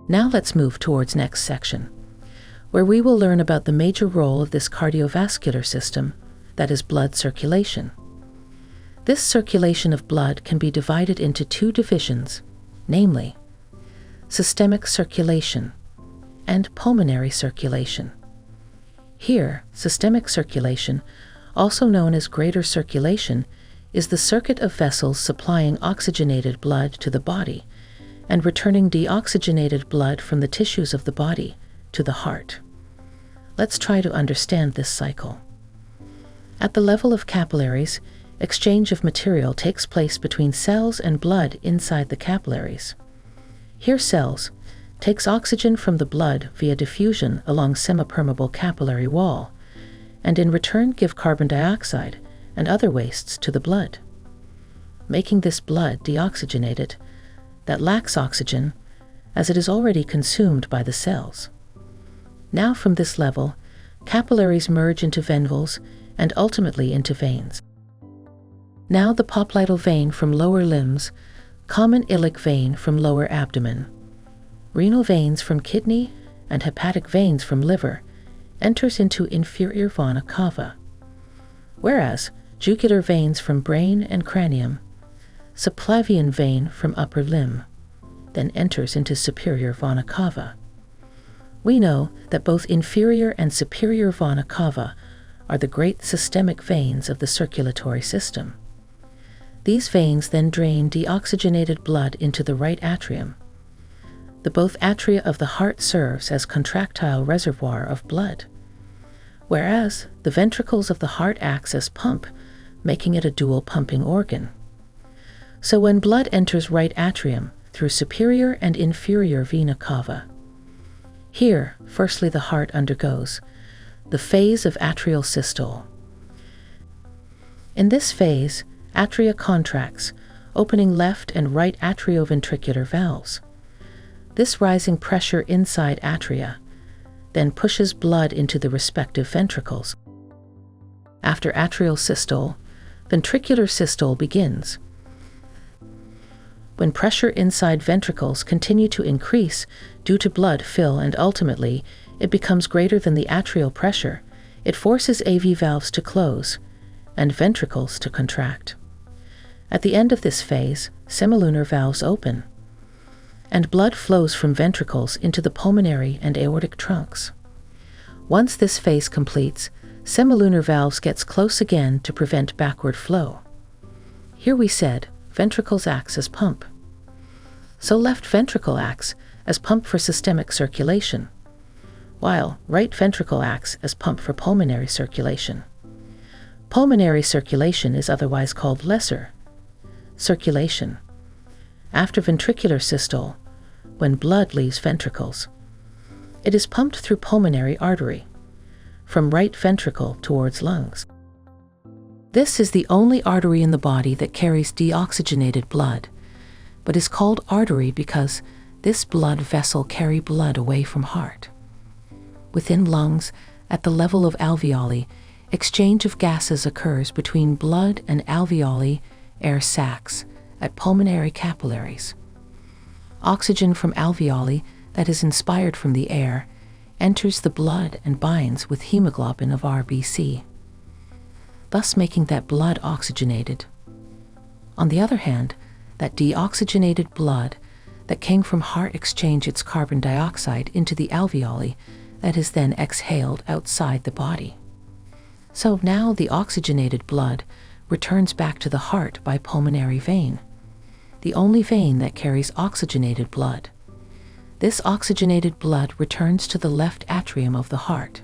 Now let's move towards next section, where we will learn about the major role of this cardiovascular system, that is blood circulation. This circulation of blood can be divided into two divisions, namely, systemic circulation and pulmonary circulation. Here, systemic circulation, also known as greater circulation, is the circuit of vessels supplying oxygenated blood to the body and returning deoxygenated blood from the tissues of the body to the heart. Let's try to understand this cycle. At the level of capillaries, exchange of material takes place between cells and blood inside the capillaries. Here cells takes oxygen from the blood via diffusion along semipermeable capillary wall, and in return give carbon dioxide and other wastes to the blood, making this blood deoxygenated, that lacks oxygen, as it is already consumed by the cells. Now from this level, capillaries merge into venules and ultimately into veins. Now the popliteal vein from lower limbs, common iliac vein from lower abdomen, renal veins from kidney, and hepatic veins from liver enters into inferior vena cava, whereas jugular veins from brain and cranium, subclavian vein from upper limb, then enters into superior vena cava. We know that both inferior and superior vena cava are the great systemic veins of the circulatory system. These veins then drain deoxygenated blood into the right atrium. The both atria of the heart serves as contractile reservoir of blood, whereas the ventricles of the heart acts as pump, making it a dual pumping organ. So when blood enters right atrium through superior and inferior vena cava, here, firstly, the heart undergoes the phase of atrial systole. In this phase, atria contracts, opening left and right atrioventricular valves. This rising pressure inside atria then pushes blood into the respective ventricles. After atrial systole, ventricular systole begins. When pressure inside ventricles continue to increase due to blood fill and ultimately it becomes greater than the atrial pressure, it forces AV valves to close and ventricles to contract. At the end of this phase, semilunar valves open, and blood flows from ventricles into the pulmonary and aortic trunks. Once this phase completes, semilunar valves gets close again to prevent backward flow. Here we said ventricles acts as pump. So left ventricle acts as pump for systemic circulation, while right ventricle acts as pump for pulmonary circulation. Pulmonary circulation is otherwise called lesser circulation. After ventricular systole, when blood leaves ventricles, it is pumped through pulmonary artery, from right ventricle towards lungs. This is the only artery in the body that carries deoxygenated blood, but is called artery because this blood vessel carries blood away from heart. Within lungs, at the level of alveoli, exchange of gases occurs between blood and alveoli air sacs at pulmonary capillaries. Oxygen from alveoli that is inspired from the air enters the blood and binds with hemoglobin of RBC, thus making that blood oxygenated. On the other hand, that deoxygenated blood that came from heart exchange its carbon dioxide into the alveoli that is then exhaled outside the body. So now the oxygenated blood returns back to the heart by pulmonary vein, the only vein that carries oxygenated blood. This oxygenated blood returns to the left atrium of the heart.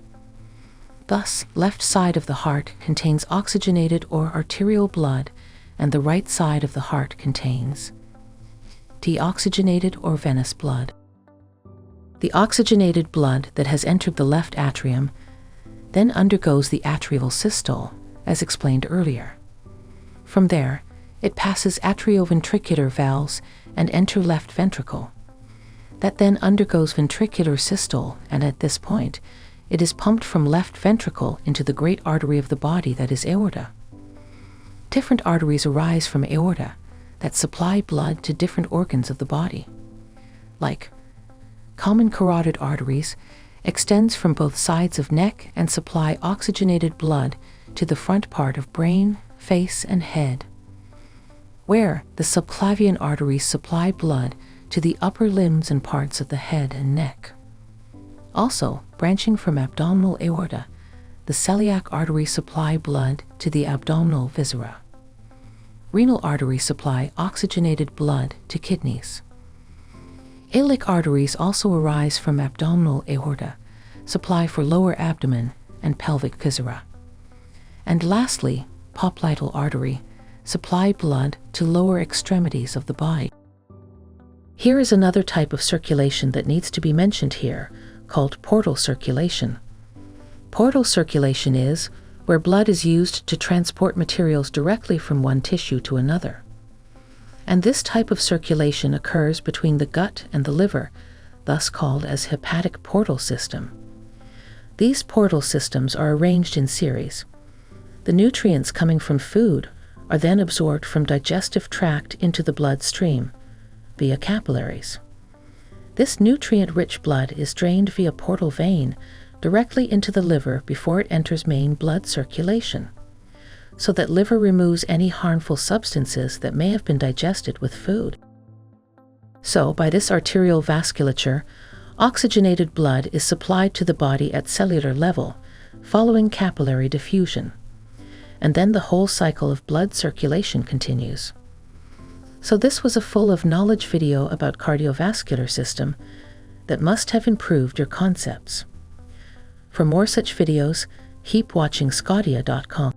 Thus, left side of the heart contains oxygenated or arterial blood, and the right side of the heart contains deoxygenated or venous blood. The oxygenated blood that has entered the left atrium then undergoes the atrial systole, as explained earlier. From there, it passes atrioventricular valves and enters left ventricle. That then undergoes ventricular systole, and at this point, it is pumped from left ventricle into the great artery of the body that is aorta. Different arteries arise from aorta that supply blood to different organs of the body, like common carotid arteries, extends from both sides of neck and supply oxygenated blood to the front part of brain, face, and head, where the subclavian arteries supply blood to the upper limbs and parts of the head and neck. Also, branching from abdominal aorta, the celiac arteries supply blood to the abdominal viscera. Renal arteries supply oxygenated blood to kidneys. Aortic arteries also arise from abdominal aorta, supply for lower abdomen and pelvic viscera. And lastly, popliteal artery, supply blood to lower extremities of the body. Here is another type of circulation that needs to be mentioned here, called portal circulation. Portal circulation is where blood is used to transport materials directly from one tissue to another. And this type of circulation occurs between the gut and the liver, thus called as hepatic portal system. These portal systems are arranged in series. The nutrients coming from food are then absorbed from digestive tract into the bloodstream via capillaries. This nutrient-rich blood is drained via portal vein directly into the liver before it enters main blood circulation, so that liver removes any harmful substances that may have been digested with food. So, by this arterial vasculature, oxygenated blood is supplied to the body at cellular level, following capillary diffusion, and then the whole cycle of blood circulation continues. So this was a full of knowledge video about cardiovascular system that must have improved your concepts. For more such videos, keep watching sqadia.com.